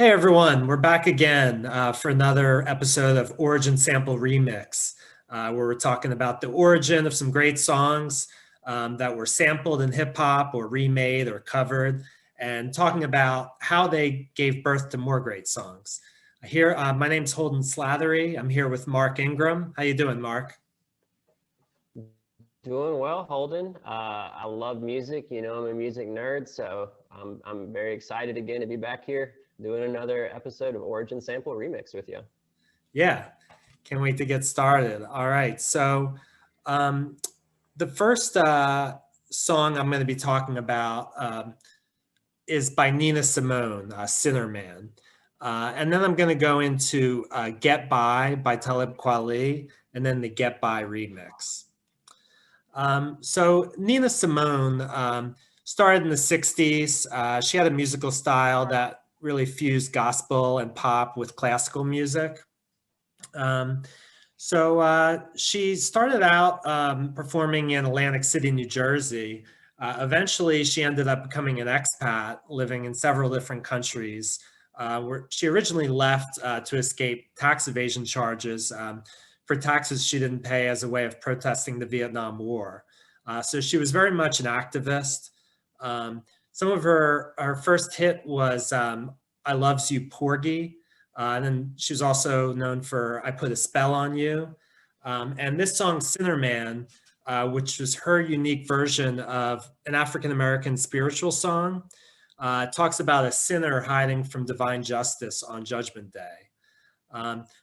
Hey everyone, we're back again for another episode of Origin Sample Remix, where we're talking about the origin of some great songs that were sampled in hip hop or remade or covered, and talking about how they gave birth to more great songs. Here, my name's Holden Slattery. I'm here with Mark Ingram. How you doing, Mark? Doing well, Holden. I love music. I'm a music nerd, so I'm very excited again to be back here doing another episode of Origin Sample Remix with you. Yeah, can't wait to get started. All right, so um, the first song I'm going to be talking about is by Nina Simone, Sinnerman. And then I'm going to go into Get By Talib Kweli, and then the Get By remix. So Nina Simone started in the 60s. She had a musical style that really fused gospel and pop with classical music. She started out performing in Atlantic City, New Jersey. Eventually, she ended up becoming an expat, living in several different countries. Where she originally left to escape tax evasion charges for taxes she didn't pay as a way of protesting the Vietnam War. So she was very much an activist. Some of her first hit was "I Loves You, Porgy." And then she was also known for "I Put a Spell on You." And this song, Sinnerman, which was her unique version of an African American spiritual song, talks about a sinner hiding from divine justice on Judgment Day.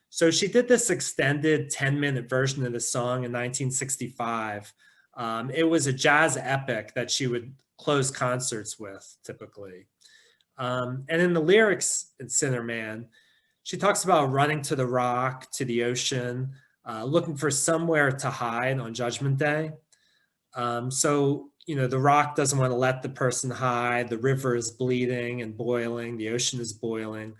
So she did this extended 10-minute version of the song in 1965. It was a jazz epic that she would close concerts with typically. And in the lyrics in Sinnerman, she talks about running to the rock, to the ocean, looking for somewhere to hide on Judgment Day. The rock doesn't want to let the person hide. The river is bleeding and boiling. The ocean is boiling.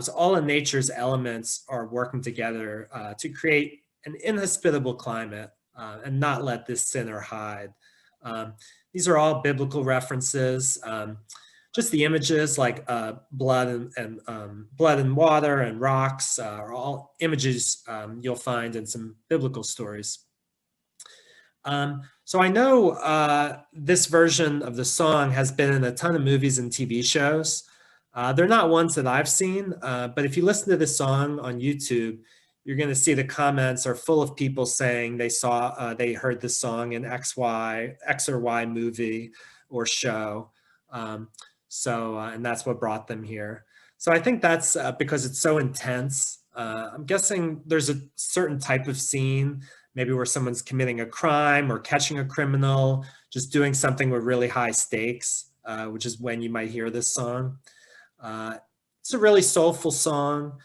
So all of nature's elements are working together to create an inhospitable climate and not let this sinner hide. These are all biblical references. Just the images like blood and water and rocks are all images you'll find in some biblical stories. So I know this version of the song has been in a ton of movies and TV shows. They're not ones that I've seen, but if you listen to this song on YouTube, you're going to see the comments are full of people saying they heard this song in X or Y movie or show. And that's what brought them here. So I think that's because it's so intense. I'm guessing there's a certain type of scene, maybe where someone's committing a crime or catching a criminal, just doing something with really high stakes, which is when you might hear this song. It's a really soulful song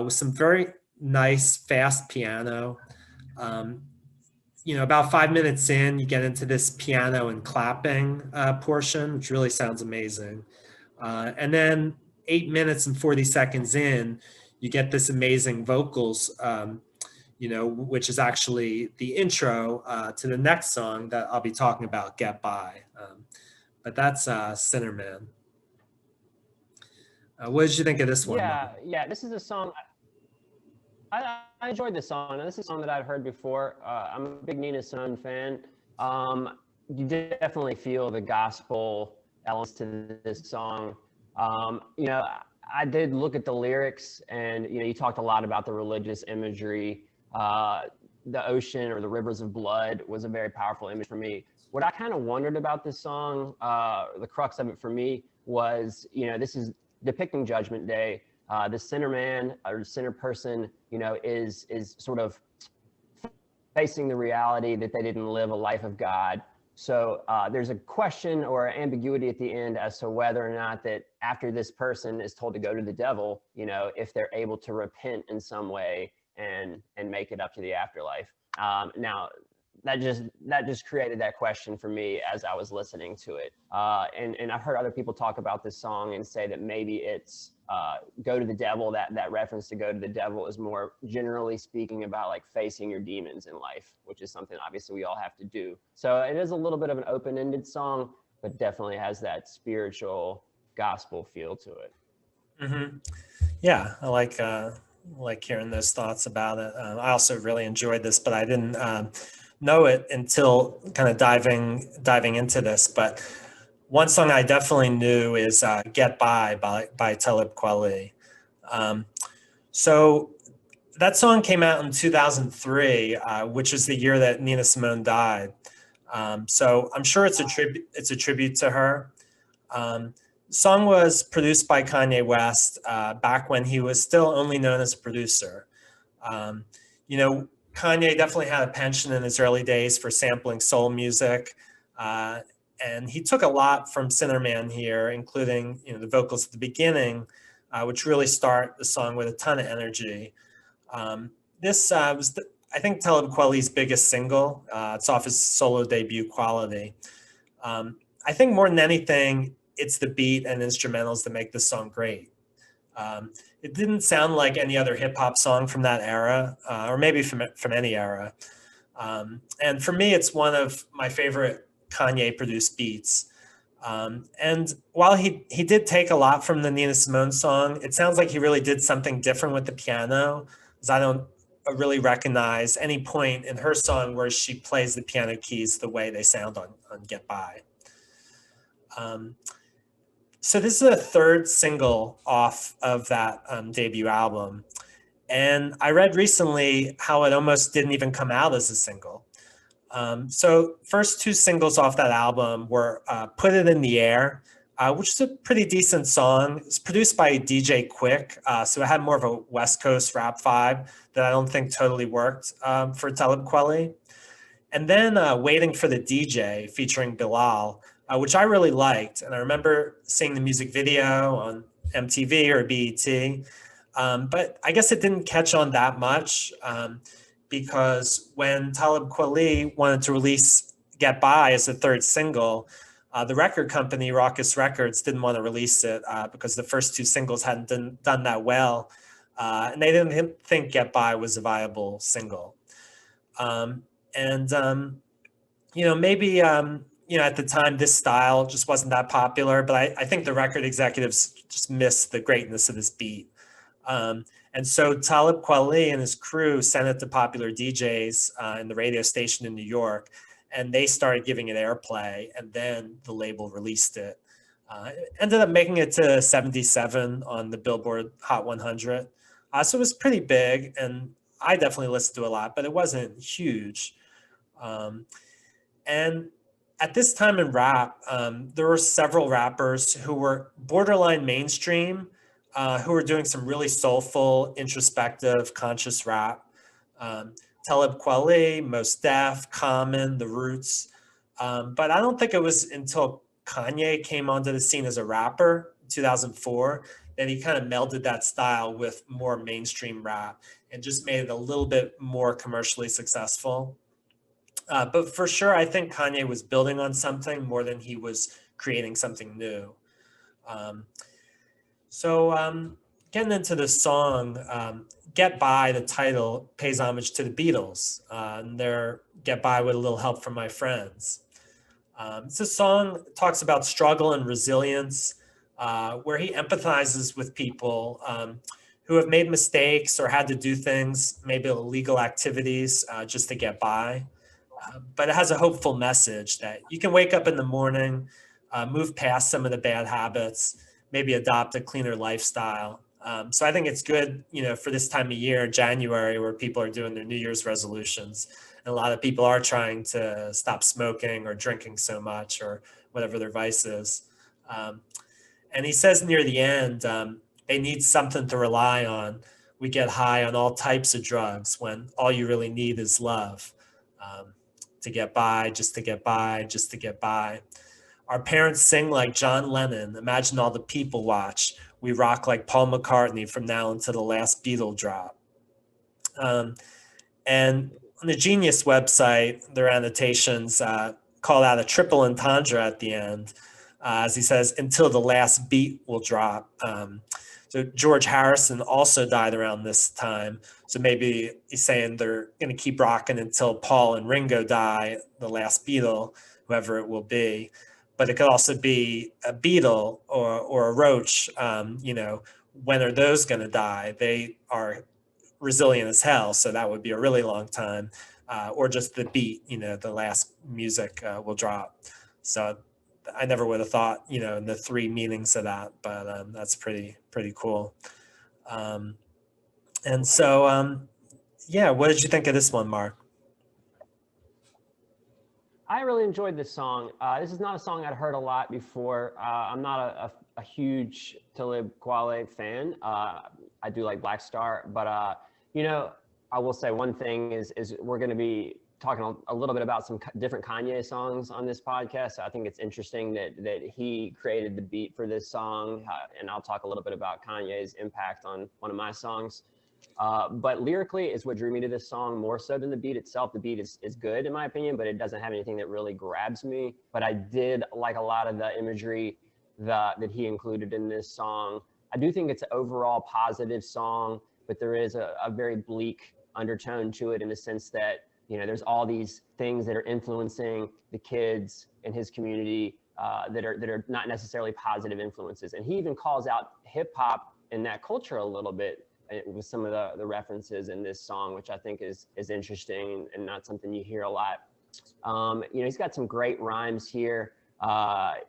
with some very nice, fast piano. About 5 minutes in, you get into this piano and clapping portion, which really sounds amazing. And then 8 minutes and 40 seconds in, you get this amazing vocals, which is actually the intro to the next song that I'll be talking about, Get By. But that's Sinnerman. What did you think of this one, Mark? Yeah, this is a song. I enjoyed this song. This is a song that I'd heard before. I'm a big Nina Simone fan. You definitely feel the gospel elements to this song. I did look at the lyrics, and you talked a lot about the religious imagery. The ocean or the rivers of blood was a very powerful image for me. What I kind of wondered about this song, the crux of it for me was, this is depicting Judgment Day. The sinner man or sinner person, is sort of facing the reality that they didn't live a life of God. So there's a question or ambiguity at the end as to whether or not that after this person is told to go to the devil, if they're able to repent in some way and make it up to the afterlife. Now, that just created that question for me as I was listening to it. And I've heard other people talk about this song and say that maybe it's go to the devil. That reference to go to the devil is more generally speaking about like facing your demons in life, which is something obviously we all have to do. So it is a little bit of an open-ended song, but definitely has that spiritual gospel feel to it. Hmm. Yeah, I like hearing those thoughts about it. I also really enjoyed this, but I didn't know it until kind of diving into this. But one song I definitely knew is "Get by Talib Kweli." Um, so that song came out in 2003, which is the year that Nina Simone died. So I'm sure it's a tribute. It's a tribute to her. Um, the song was produced by Kanye West back when he was still only known as a producer. Um, you know, Kanye definitely had a penchant in his early days for sampling soul music, uh, and he took a lot from Sinnerman here, including the vocals at the beginning, which really start the song with a ton of energy. This was, I think, Talib Kweli's biggest single. It's off his solo debut, Quality. I think more than anything, it's the beat and instrumentals that make this song great. It didn't sound like any other hip hop song from that era, or maybe from any era. And for me, it's one of my favorite Kanye produced beats. And while he did take a lot from the Nina Simone song, it sounds like he really did something different with the piano, because I don't really recognize any point in her song where she plays the piano keys the way they sound on Get By. Um, so this is a third single off of that debut album. And I read recently how it almost didn't even come out as a single. So first two singles off that album were "Put It in the Air," which is a pretty decent song. It's produced by DJ Quick, so it had more of a West Coast rap vibe that I don't think totally worked for Talib Kweli. And then "Waiting for the DJ" featuring Bilal, which I really liked. And I remember seeing the music video on MTV or BET. But I guess it didn't catch on that much because when Talib Kweli wanted to release Get By as a third single, the record company, Raucous Records, didn't want to release it because the first two singles hadn't done that well. And they didn't think Get By was a viable single. Um, and maybe at the time this style just wasn't that popular, but I think the record executives just missed the greatness of this beat. And so Talib Kweli and his crew sent it to popular DJs in the radio station in New York, and they started giving it airplay, and then the label released it. It ended up making it to 77 on the Billboard Hot 100. So it was pretty big, and I definitely listened to it a lot, but it wasn't huge. Um, and at this time in rap, there were several rappers who were borderline mainstream, who were doing some really soulful, introspective, conscious rap. Um, Talib Kweli, Mos Def, Common, The Roots. But I don't think it was until Kanye came onto the scene as a rapper in 2004 that he kind of melded that style with more mainstream rap and just made it a little bit more commercially successful. But for sure, I think Kanye was building on something more than he was creating something new. Um, so getting into the song, Get By, the title, pays homage to the Beatles and their Get By with a Little Help from My Friends. It's a song that talks about struggle and resilience, where he empathizes with people who have made mistakes or had to do things, maybe illegal activities, just to get by. But it has a hopeful message that you can wake up in the morning, move past some of the bad habits, maybe adopt a cleaner lifestyle. So I think it's good, for this time of year, January, where people are doing their New Year's resolutions. And a lot of people are trying to stop smoking or drinking so much or whatever their vice is. Um, and he says near the end, they need something to rely on. We get high on all types of drugs when all you really need is love. Um, to get by, just to get by, just to get by. Our parents sing like John Lennon. Imagine all the people watch. We rock like Paul McCartney from now until the last Beatle drop. Um, and on the Genius website, their annotations call out a triple entendre at the end, as he says, until the last beat will drop. So George Harrison also died around this time. So maybe he's saying they're going to keep rocking until Paul and Ringo die, the last Beatle, whoever it will be. But it could also be a beetle or a roach, when are those going to die? They are resilient as hell, so that would be a really long time. Or just the beat, the last music will drop. So I never would have thought, in the three meanings of that, but that's pretty cool. And so, yeah, what did you think of this one, Mark? I really enjoyed this song. This is not a song I'd heard a lot before. I'm not a huge Talib Kweli fan. I do like Black Star, but I will say one thing is we're going to be talking a little bit about some different Kanye songs on this podcast. I think it's interesting that he created the beat for this song, and I'll talk a little bit about Kanye's impact on one of my songs. But lyrically is what drew me to this song more so than the beat itself. The beat is good in my opinion, but it doesn't have anything that really grabs me. But I did like a lot of the imagery that he included in this song. I do think it's an overall positive song, but there is a very bleak undertone to it in the sense that, there's all these things that are influencing the kids in his community that are not necessarily positive influences. And he even calls out hip hop in that culture a little bit with some of the references in this song, which I think is interesting and not something you hear a lot. He's got some great rhymes here. I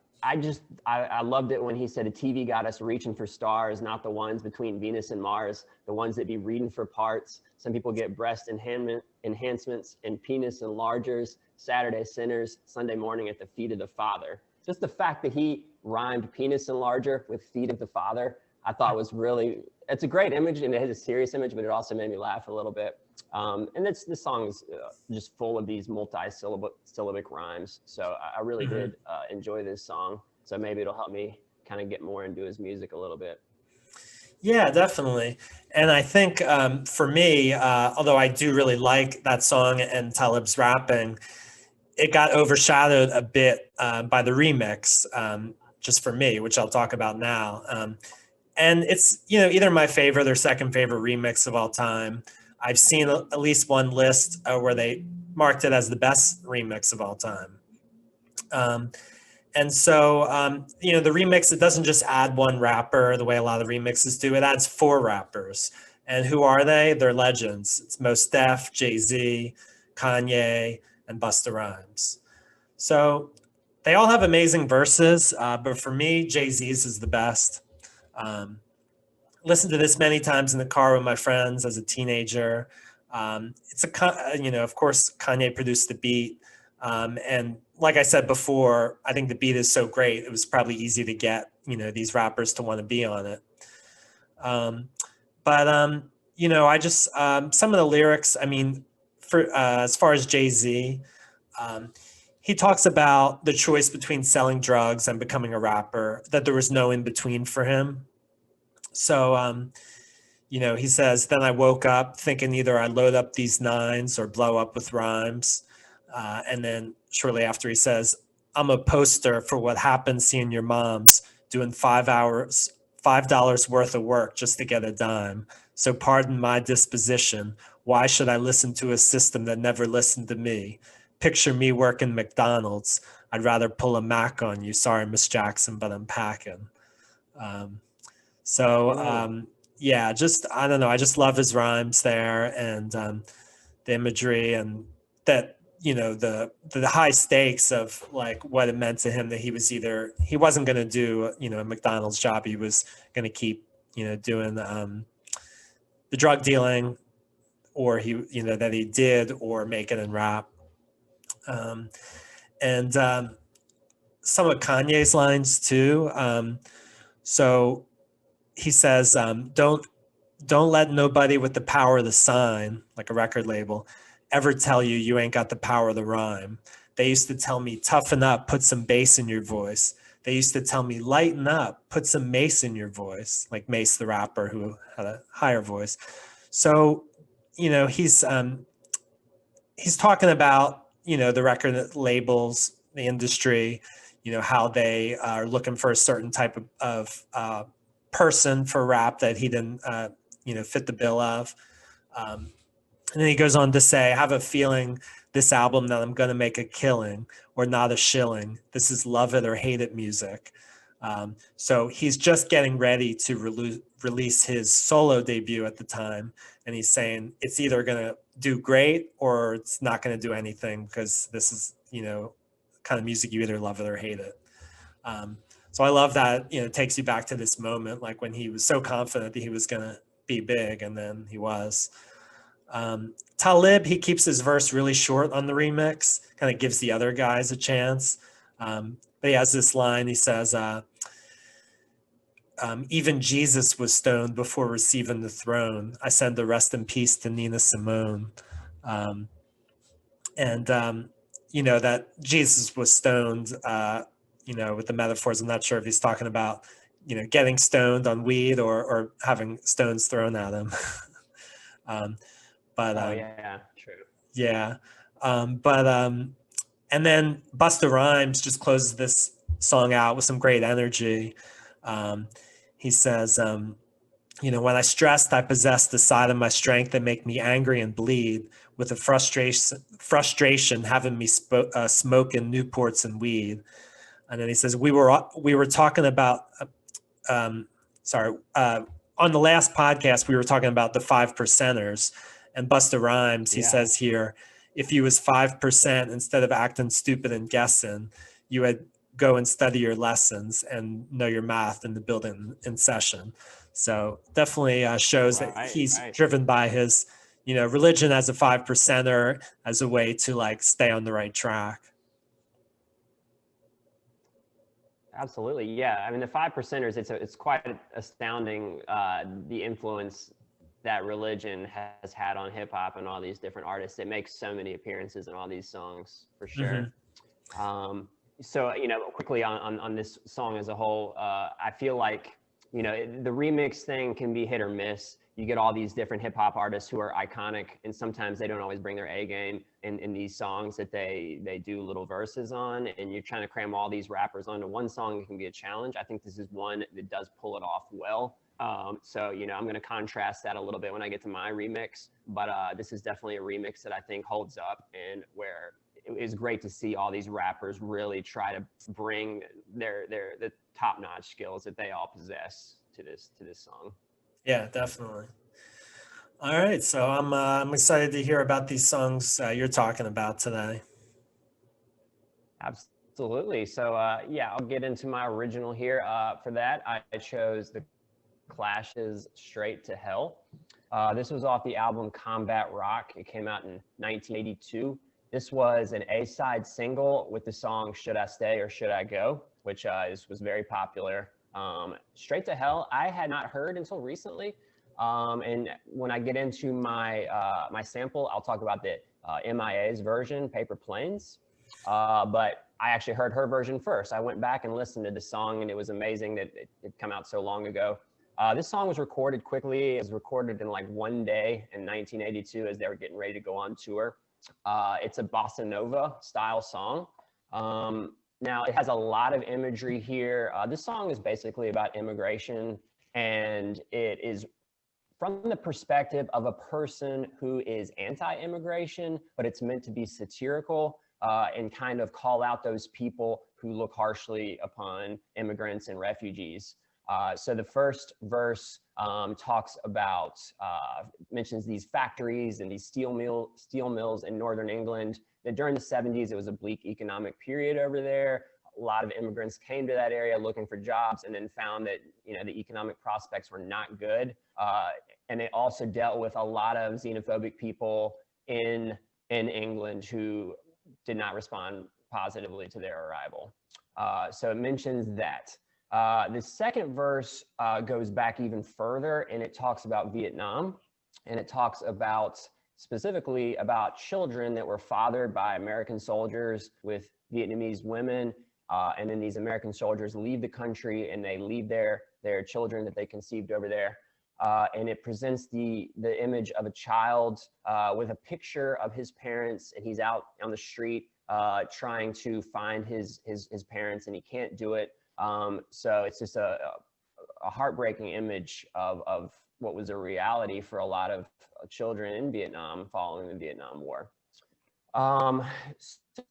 loved it when he said a TV got us reaching for stars, not the ones between Venus and Mars, the ones that be reading for parts. Some people get breast enhancements and penis enlargers, Saturday sinners, Sunday morning at the feet of the Father. Just the fact that he rhymed penis enlarger with feet of the Father, I thought was really, it's a great image and it has a serious image, but it also made me laugh a little bit. And this song is just full of these multi-syllabic rhymes. So I really did enjoy this song. So maybe it'll help me kind of get more into his music a little bit. Yeah, definitely. And I think for me, although I do really like that song and Talib's rapping, it got overshadowed a bit by the remix, just for me, which I'll talk about now. And it's, either my favorite or second favorite remix of all time. I've seen at least one list where they marked it as the best remix of all time. And so, the remix, it doesn't just add one rapper the way a lot of remixes do. It adds four rappers. And who are they? They're legends. It's Mos Def, Jay-Z, Kanye, and Busta Rhymes. So they all have amazing verses, but for me, Jay-Z's is the best. Listened to this many times in the car with my friends as a teenager. It's of course, Kanye produced the beat. And like I said before, I think the beat is so great. It was probably easy to get, these rappers to want to be on it. I just, some of the lyrics, for as far as Jay-Z, he talks about the choice between selling drugs and becoming a rapper, that there was no in between for him. So, he says, then I woke up thinking either I load up these nines or blow up with rhymes. And then shortly after he says, I'm a poster for what happens seeing your moms doing $5 worth of work just to get a dime. So pardon my disposition. Why should I listen to a system that never listened to me? Picture me working McDonald's. I'd rather pull a Mac on you. Sorry, Miss Jackson, but I'm packing. Yeah, just, I don't know. I just love his rhymes there and the imagery and that, the high stakes of like what it meant to him that he wasn't going to do, a McDonald's job. He was going to keep, doing the drug dealing or that he did or make it in rap. Some of Kanye's lines too. So he says, don't let nobody with the power of the sign, like a record label, ever tell you ain't got the power of the rhyme. They used to tell me, toughen up, put some bass in your voice. They used to tell me, lighten up, put some Mace in your voice, like Mace the rapper who had a higher voice. So, he's talking about, the record labels, the industry, how they are looking for a certain type of person for rap that he didn't, fit the bill of. And then he goes on to say, I have a feeling this album that I'm going to make a killing or not a shilling. This is love it or hate it music. So he's just getting ready to release his solo debut at the time. And he's saying it's either going to do great or it's not going to do anything, because this is, kind of music you either love it or hate it. So I love that, it takes you back to this moment, like when he was so confident that he was going to be big, and then he was. Talib, he keeps his verse really short on the remix, kind of gives the other guys a chance. But he has this line, he says, even Jesus was stoned before receiving the throne. I send the rest in peace to Nina Simone. That Jesus was stoned, with the metaphors. I'm not sure if he's talking about, getting stoned on weed or having stones thrown at him. Yeah, true. Yeah. And then Busta Rhymes just closes this song out with some great energy. He says, when I stressed, I possessed the side of my strength that make me angry and bleed, with a frustration having me smoking Newports and weed. And then he says, we were talking about, on the last podcast, we were talking about the 5%ers, and Busta Rhymes, he says here, if you was 5% instead of acting stupid and guessing, you would go and study your lessons and know your math in the building in session. So definitely shows that he's driven by his, religion as a 5%er, as a way to like stay on the right track. Absolutely, yeah. I mean, the 5%ers, it's quite astounding, the influence that religion has had on hip hop and all these different artists. It makes so many appearances in all these songs, for sure. Mm-hmm. So, quickly on this song as a whole, I feel like, the remix thing can be hit or miss. You get all these different hip hop artists who are iconic, and sometimes they don't always bring their A game in these songs that they do little verses on, and you're trying to cram all these rappers onto one song. It can be a challenge. I think this is one that does pull it off well. So, I'm going to contrast that a little bit when I get to my remix, but this is definitely a remix that I think holds up, and where it is great to see all these rappers really try to bring the top-notch skills that they all possess to this song. Yeah, definitely. All right, so I'm excited to hear about these songs you're talking about today. Absolutely. So I'll get into my original here. For that, I chose the Clash's Straight to Hell. This was off the album Combat Rock. It came out in 1982. This was an A-side single with the song Should I Stay or Should I Go, which was very popular. Straight to Hell, I had not heard until recently. And when I get into my my sample, I'll talk about the M.I.A.'s version, Paper Planes. But I actually heard her version first. I went back and listened to the song, and it was amazing that it come out so long ago. This song was recorded quickly. It was recorded in like one day in 1982 as they were getting ready to go on tour. It's a bossa nova style song. Now, it has a lot of imagery here. This song is basically about immigration, and it is from the perspective of a person who is anti-immigration, but it's meant to be satirical and kind of call out those people who look harshly upon immigrants and refugees. So the first verse talks about, mentions these factories and these steel mills in Northern England. That during the 70s, it was a bleak economic period over there. A lot of immigrants came to that area looking for jobs, and then found that the economic prospects were not good. And it also dealt with a lot of xenophobic people in England who did not respond positively to their arrival. So it mentions that. The second verse goes back even further, and it talks about Vietnam, and it talks about specifically about children that were fathered by American soldiers with Vietnamese women, and then these American soldiers leave the country and they leave their children that they conceived over there. And it presents the image of a child with a picture of his parents, and he's out on the street trying to find his parents, and he can't do it. So it's just a heartbreaking image of what was a reality for a lot of children in Vietnam following the Vietnam War. So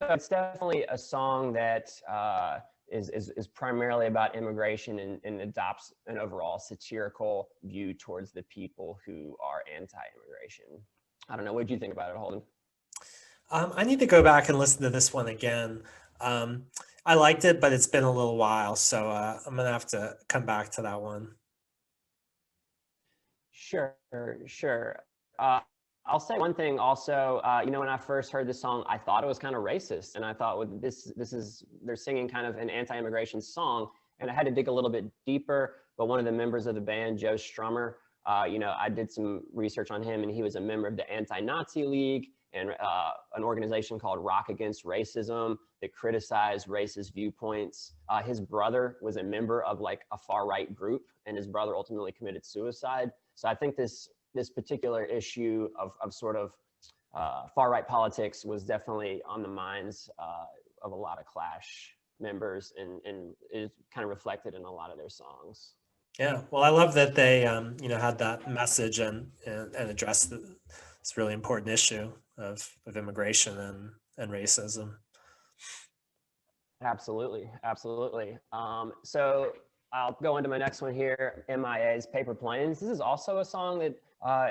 it's definitely a song that is primarily about immigration and adopts an overall satirical view towards the people who are anti-immigration. I don't know. What do you think about it, Holden? I need to go back and listen to this one again. I liked it, but it's been a little while, so I'm gonna have to come back to that one. Sure, sure. Uh, I'll say one thing also. You know, when I first heard this song, I thought it was kind of racist, and I thought, well, this is they're singing kind of an anti-immigration song, and I had to dig a little bit deeper. But one of the members of the band, Joe Strummer, you know, I did some research on him, and he was a member of the Anti-Nazi League and an organization called Rock Against Racism that criticized racist viewpoints. His brother was a member of like a far-right group, and his brother ultimately committed suicide. So I think this particular issue of sort of far-right politics was definitely on the minds of a lot of Clash members, and is kind of reflected in a lot of their songs. Yeah, well, I love that they you know, had that message and addressed this really important issue of immigration and racism. Absolutely, absolutely. So I'll go into my next one here, M.I.A.'s Paper Planes. This is also a song that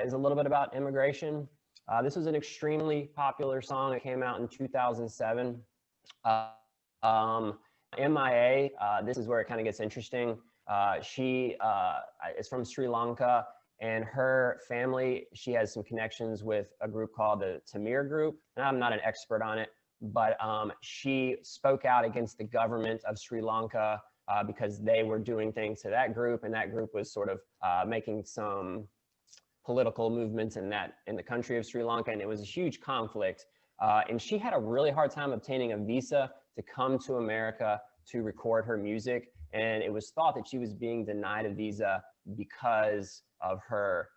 is a little bit about immigration. This was an extremely popular song. It came out in 2007. M.I.A., this is where it kind of gets interesting. She is from Sri Lanka, and her family, she has some connections with a group called the M.I.A group. And I'm not an expert on it, but she spoke out against the government of Sri Lanka because they were doing things to that group, and that group was sort of making some political movements in the country of Sri Lanka, and it was a huge conflict. And she had a really hard time obtaining a visa to come to America to record her music, and it was thought that she was being denied a visa because of her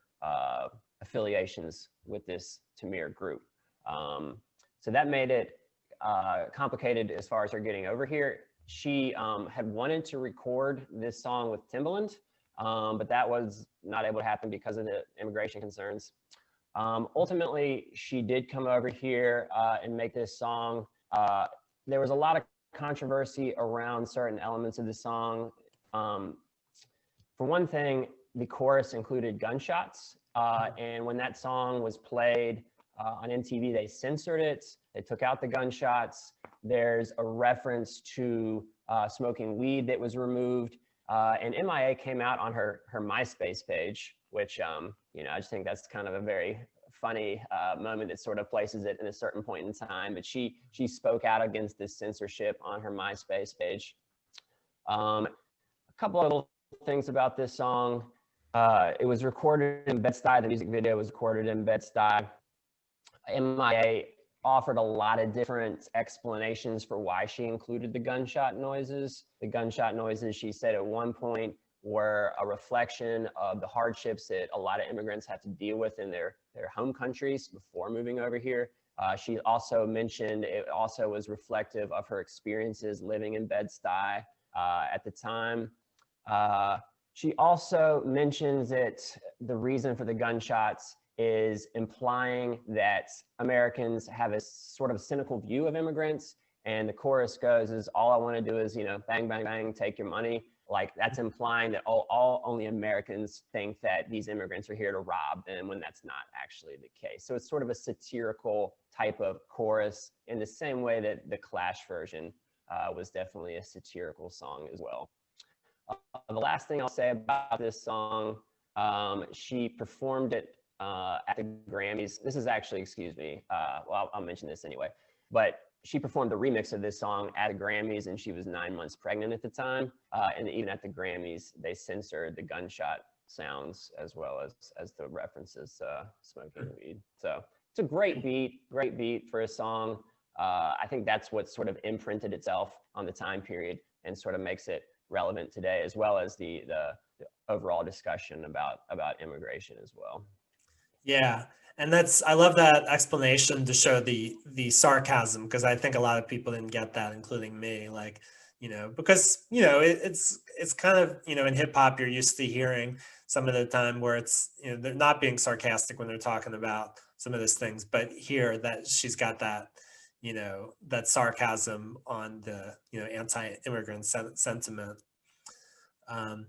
affiliations with this M.I.A group. So that made it complicated as far as her getting over here. She had wanted to record this song with Timbaland, but that was not able to happen because of the immigration concerns. Ultimately, she did come over here and make this song. There was a lot of controversy around certain elements of the song. For one thing, the chorus included gunshots, and when that song was played on MTV, they censored it. They took out the gunshots. There's a reference to smoking weed that was removed. And M.I.A. came out on her MySpace page, which, you know, I just think that's kind of a very funny moment that sort of places it in a certain point in time. But she spoke out against this censorship on her MySpace page. A couple of little things about this song. It was recorded in Bed-Stuy. The music video was recorded in Bed-Stuy. M.I.A. offered a lot of different explanations for why she included the gunshot noises. The gunshot noises, she said at one point, were a reflection of the hardships that a lot of immigrants have to deal with in their home countries before moving over here. She also mentioned it also was reflective of her experiences living in Bed-Stuy at the time. She also mentions that the reason for the gunshots is implying that Americans have a sort of cynical view of immigrants. And the chorus goes is, all I want to do is, you know, bang, bang, bang, take your money. Like that's implying that only Americans think that these immigrants are here to rob them, when that's not actually the case. So it's sort of a satirical type of chorus in the same way that the Clash version was definitely a satirical song as well. The last thing I'll say about this song, she performed it at the Grammys. This is actually, excuse me, well, I'll mention this anyway, but she performed the remix of this song at the Grammys, and she was 9 months pregnant at the time. And even at the Grammys, they censored the gunshot sounds as well as the references smoking weed. So it's a great beat for a song. I think that's what sort of imprinted itself on the time period and sort of makes it relevant today, as well as the overall discussion about immigration as well. Yeah, and I love that explanation to show the sarcasm, because I think a lot of people didn't get that, including me. Like, you know, because, you know, it's kind of, you know, in hip hop, you're used to hearing some of the time where it's, you know, they're not being sarcastic when they're talking about some of those things, but here that she's got that, you know, that sarcasm on the, you know, anti-immigrant sentiment. Um,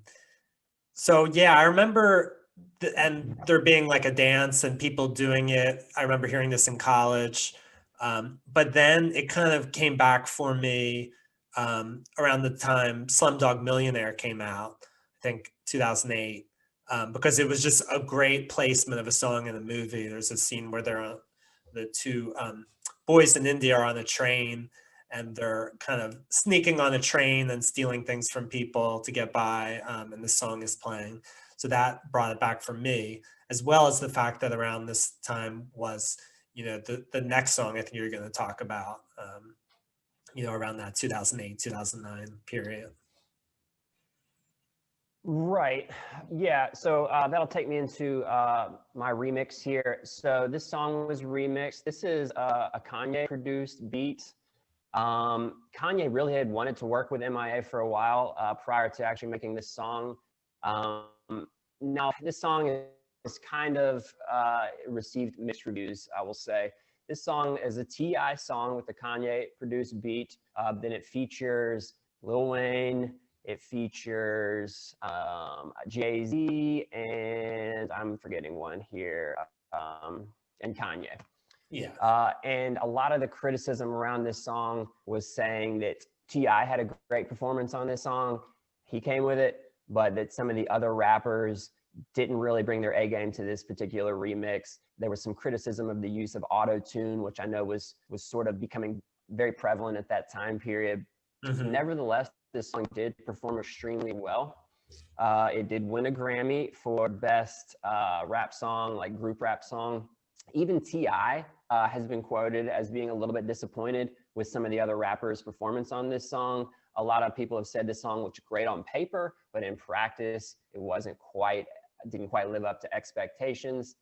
so yeah, I remember, and there being like a dance and people doing it. I remember hearing this in college. But then it kind of came back for me around the time Slumdog Millionaire came out, I think 2008, because it was just a great placement of a song in a movie. There's a scene where the two boys in India are on a train, and they're kind of sneaking on a train and stealing things from people to get by, and the song is playing. So that brought it back for me, as well as the fact that around this time was, you know, the next song I think you're going to talk about, you know, around that 2008, 2009 period. Right. Yeah. So that'll take me into my remix here. So this song was remixed. This is a Kanye produced beat. Kanye really had wanted to work with M.I.A for a while prior to actually making this song. Now, this song is kind of received mixed reviews, I will say. This song is a T.I. song with the Kanye produced beat. Then it features Lil Wayne, it features Jay-Z, and I'm forgetting one here, and Kanye. Yeah. And a lot of the criticism around this song was saying that T.I. had a great performance on this song. He came with it, but that some of the other rappers didn't really bring their A game to this particular remix. There was some criticism of the use of auto-tune, which I know was sort of becoming very prevalent at that time period. Mm-hmm. Nevertheless, this song did perform extremely well. It did win a Grammy for best rap song, like group rap song. Even T.I. Has been quoted as being a little bit disappointed with some of the other rappers' performance on this song. A lot of people have said this song looked great on paper, but in practice, it didn't quite live up to expectations.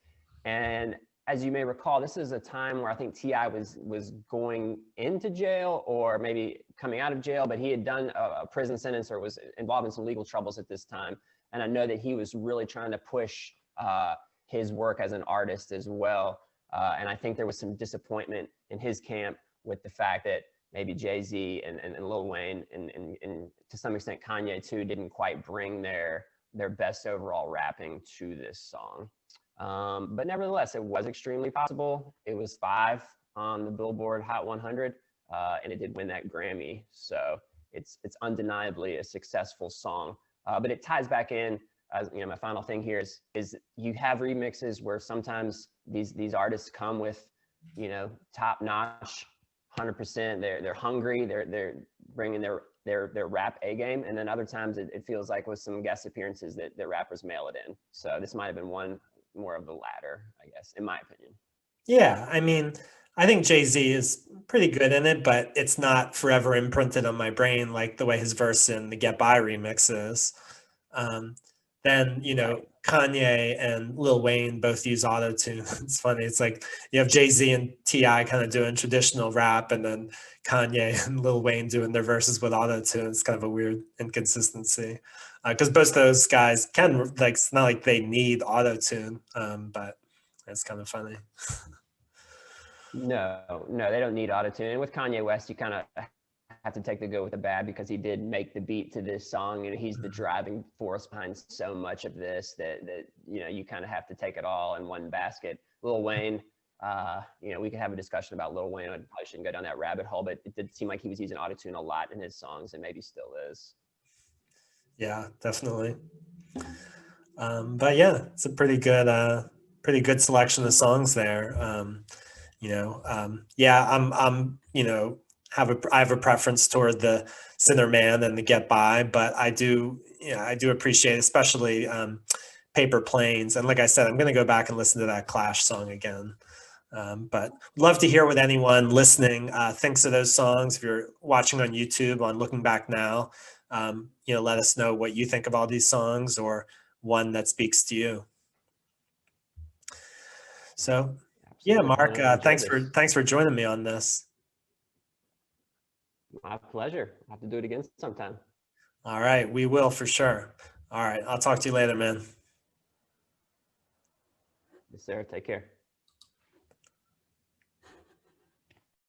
And as you may recall, this is a time where I think T.I. was going into jail or maybe coming out of jail, but he had done a prison sentence or was involved in some legal troubles at this time. And I know that he was really trying to push his work as an artist as well. And I think there was some disappointment in his camp with the fact that maybe Jay-Z and Lil Wayne and to some extent Kanye too didn't quite bring their best overall rapping to this song. But nevertheless, it was extremely possible. It was 5 on the Billboard Hot 100, and it did win that Grammy. So it's undeniably a successful song. But it ties back in, as you know, my final thing here is you have remixes where sometimes these artists come with, you know, top notch, 100%. They're hungry. They're bringing their rap A game, and then other times it feels like with some guest appearances that the rappers mail it in. So this might have been one more of the latter, I guess, in my opinion. Yeah, I mean, I think Jay-Z is pretty good in it, but it's not forever imprinted on my brain like the way his verse in the Get By remix is. Then, you know, Kanye and Lil Wayne both use auto-tune. It's funny. It's like you have Jay-Z and T.I. kind of doing traditional rap, and then Kanye and Lil Wayne doing their verses with auto-tune. It's kind of a weird inconsistency. Because both those guys can, like, it's not like they need auto-tune, but it's kind of funny. No, they don't need autotune. And with Kanye West, you kind of have to take the good with the bad because he did make the beat to this song. You know, he's the driving force behind so much of this that you know, you kind of have to take it all in one basket. Lil Wayne, you know, we could have a discussion about Lil Wayne. I probably shouldn't go down that rabbit hole, but it did seem like he was using autotune a lot in his songs, and maybe still is. Yeah, definitely. But yeah, it's a pretty good selection of songs there. You know, yeah, you know, I have a preference toward the Sinnerman and the Get By, but I do appreciate, especially Paper Planes. And like I said, I'm going to go back and listen to that Clash song again. But love to hear what anyone listening thinks of those songs. If you're watching on YouTube on Looking Back Now, you know, let us know what you think of all these songs or one that speaks to you. So, yeah, Mark, thanks for joining me on this. My pleasure. I'll have to do it again sometime. All right, we will for sure. All right, I'll talk to you later, man. Yes, sir. Take care.